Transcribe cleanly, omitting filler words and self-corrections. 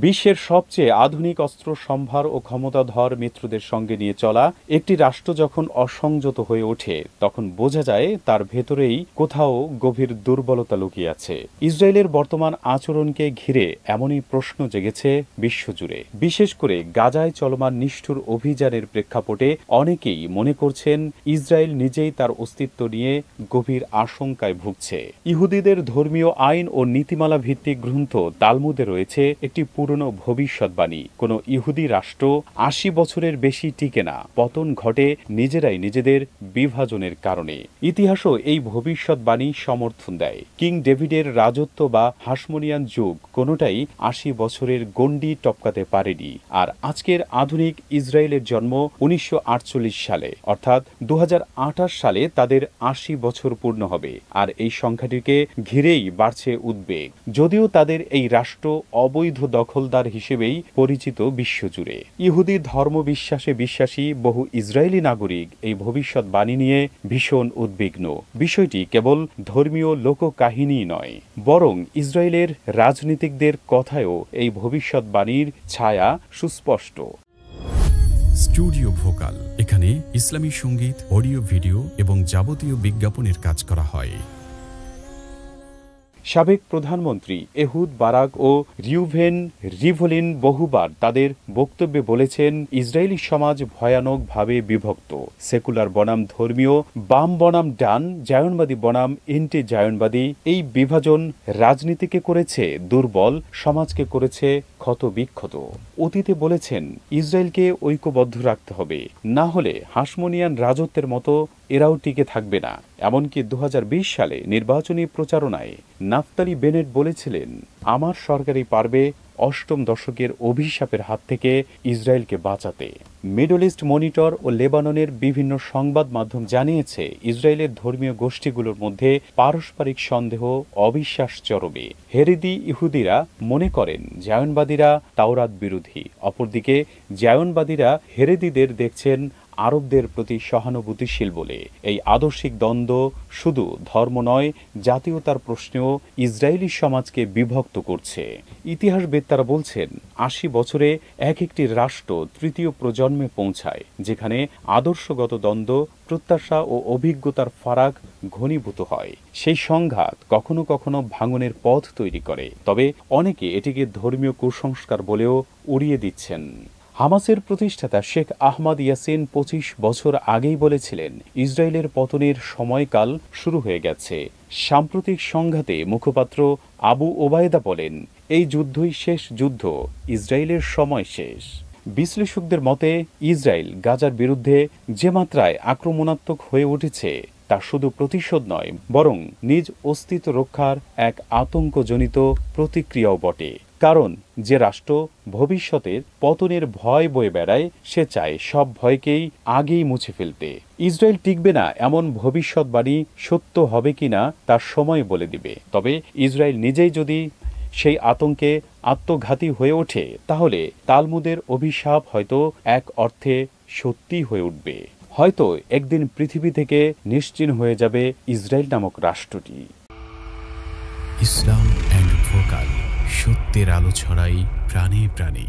বিশ্বের সবচেয়ে আধুনিক অস্ত্র সম্ভার ও ক্ষমতাধর মিত্রদের সঙ্গে নিয়ে চলা একটি রাষ্ট্র যখন অসংযত হয়ে ওঠে তখন বোঝা যায় তার ভেতরেই কোথাও গভীর দুর্বলতা লুকিয়ে আছে। ইসরায়েলের বর্তমান আচরণকে ঘিরে এমনই প্রশ্ন জেগেছে বিশ্বজুড়ে। বিশেষ করে গাজায় চলমান নিষ্ঠুর অভিযানের প্রেক্ষাপটে অনেকেই মনে করছেন ইসরায়েল নিজেই তার অস্তিত্ব নিয়ে গভীর আশঙ্কায় ভুগছে। ইহুদিদের ধর্মীয় আইন ও নীতিমালা ভিত্তিক গ্রন্থ তালমুদে রয়েছে একটি পুরনো ভবিষ্যৎবাণী। কোন ইহুদি রাষ্ট্র ৮০ বছরের বেশি টিকে না, পতন ঘটে নিজেরাই নিজেদের বিভাজনের কারণে। ইতিহাসও এই ভবিষ্যৎবাণী সমর্থন দেয়। কিং ডেভিডের রাজত্ব বা হাসমনিয়ান যুগ কোনোটাই ৮০ বছরের গণ্ডি টপকাতে পারেনি। আর আজকের আধুনিক ইসরায়েলের জন্ম ১৯৪৮ সালে, অর্থাৎ ২০২৮ সালে তাদের ৮০ বছর পূর্ণ হবে। আর এই সংখ্যাটিকে ঘিরেই বাড়ছে উদ্বেগ, যদিও তাদের এই রাষ্ট্র অবৈধ দখলদার হিসেবেই পরিচিত বিশ্বজুড়ে। ইহুদি ধর্মবিশ্বাসে বিশ্বাসী বহু ইসরায়েলি নাগরিক এই ভবিষ্যৎবাণী নিয়ে ভীষণ উদ্বিগ্ন। বিষয়টি কেবল ধর্মীয় লোককাহিনী নয়, বরং ইসরায়েলের রাজনীতিকদের কথায়ও এই ভবিষ্যৎবাণীর ছায়া সুস্পষ্ট। স্টুডিও ভোকাল, এখানে ইসলামী সঙ্গীত, অডিও, ভিডিও এবং যাবতীয় বিজ্ঞাপনের কাজ করা হয়। সাবেক প্রধানমন্ত্রী এহুদ বারাক ও রিউভেন রিভলিন বহুবার তাদের বক্তব্যে বলেছেন, ইসরায়েলি সমাজ ভয়ানকভাবে বিভক্ত। সেকুলার বনাম ধর্মীয়, বাম বনাম ডান, জায়নবাদী বনাম এন্টি জায়নবাদী। এই বিভাজন রাজনীতিকে করেছে দুর্বল, সমাজকে করেছে ক্ষতবিক্ষত। অতীতে বলেছেন, ইসরায়েলকে ঐক্যবদ্ধ রাখতে হবে, না হলে হাসমনিয়ান রাজত্বের মতো এরাও টিকে থাকবে না। এমনকি ২০২০ সালে নির্বাচনী প্রচারণায় নাফতালি বেনেট বলেছিলেন, আমার সরকারই পারবে অষ্টম দশকের অভিশাপের হাত থেকে ইসরায়েলকে বাঁচাতে। মিডল ইস্ট মনিটর ও লেবাননের বিভিন্ন সংবাদ মাধ্যম জানিয়েছে, ইসরায়েলের ধর্মীয় গোষ্ঠীগুলোর মধ্যে পারস্পরিক সন্দেহ, অবিশ্বাস চরমে। হেরেদি ইহুদিরা মনে করেন জায়নবাদীরা তাওরাত বিরোধী, অপরদিকে জায়নবাদীরা হেরেদিদের দেখছেন আরবদের প্রতি সহানুভূতিশীল বলে। এই আদর্শিক দ্বন্দ্ব শুধু ধর্ম নয়, জাতীয়তার প্রশ্নেও ইসরায়েলি সমাজকে বিভক্ত করছে। ইতিহাসবেত্তারা বলছেন, ৮০ বছরে এক একটি রাষ্ট্র তৃতীয় প্রজন্মে পৌঁছায়, যেখানে আদর্শগত দ্বন্দ্ব, প্রত্যাশা ও অভিজ্ঞতার ফারাক ঘনীভূত হয়। সেই সংঘাত কখনো কখনো ভাঙনের পথ তৈরি করে, তবে অনেকে এটিকে ধর্মীয় কুসংস্কার বলেও উড়িয়ে দিচ্ছেন। হামাসের প্রতিষ্ঠাতা শেখ আহমদ ইয়াসিন ২৫ বছর আগেই বলেছিলেন, ইসরায়েলের পতনের সময়কাল শুরু হয়ে গেছে। সাম্প্রতিক সংঘাতে মুখপাত্র আবু ওবায়দা বলেন, এই যুদ্ধই শেষ যুদ্ধ, ইসরায়েলের সময় শেষ। বিশ্লেষকদের মতে, ইসরায়েল গাজার বিরুদ্ধে যে মাত্রায় আক্রমণাত্মক হয়ে উঠেছে তা শুধু প্রতিশোধ নয়, বরং নিজ অস্তিত্ব রক্ষার এক আতঙ্কজনিত প্রতিক্রিয়াও বটে। কারণ যে রাষ্ট্র ভবিষ্যতের পতনের ভয় বয়ে বেড়ায়, সে চায় সব ভয়কেই আগেই মুছে ফেলতে। ইসরায়েল টিকবে না এমন ভবিষ্যৎবাণী সত্য হবে কিনা তার সময় বলে দিবে। তবে ইসরায়েল নিজেই যদি সেই আতঙ্কে আত্মঘাতী হয়ে ওঠে, তাহলে তালমুদের অভিশাপ হয়তো এক অর্থে সত্যি হয়ে উঠবে। হয়তো একদিন পৃথিবী থেকে নিশ্চিহ্ন হয়ে যাবে ইসরায়েল নামক রাষ্ট্রটি। ইসলাম অ্যান্ড ভোকাল, সত্যের আলো ছড়াই প্রাণে প্রাণে।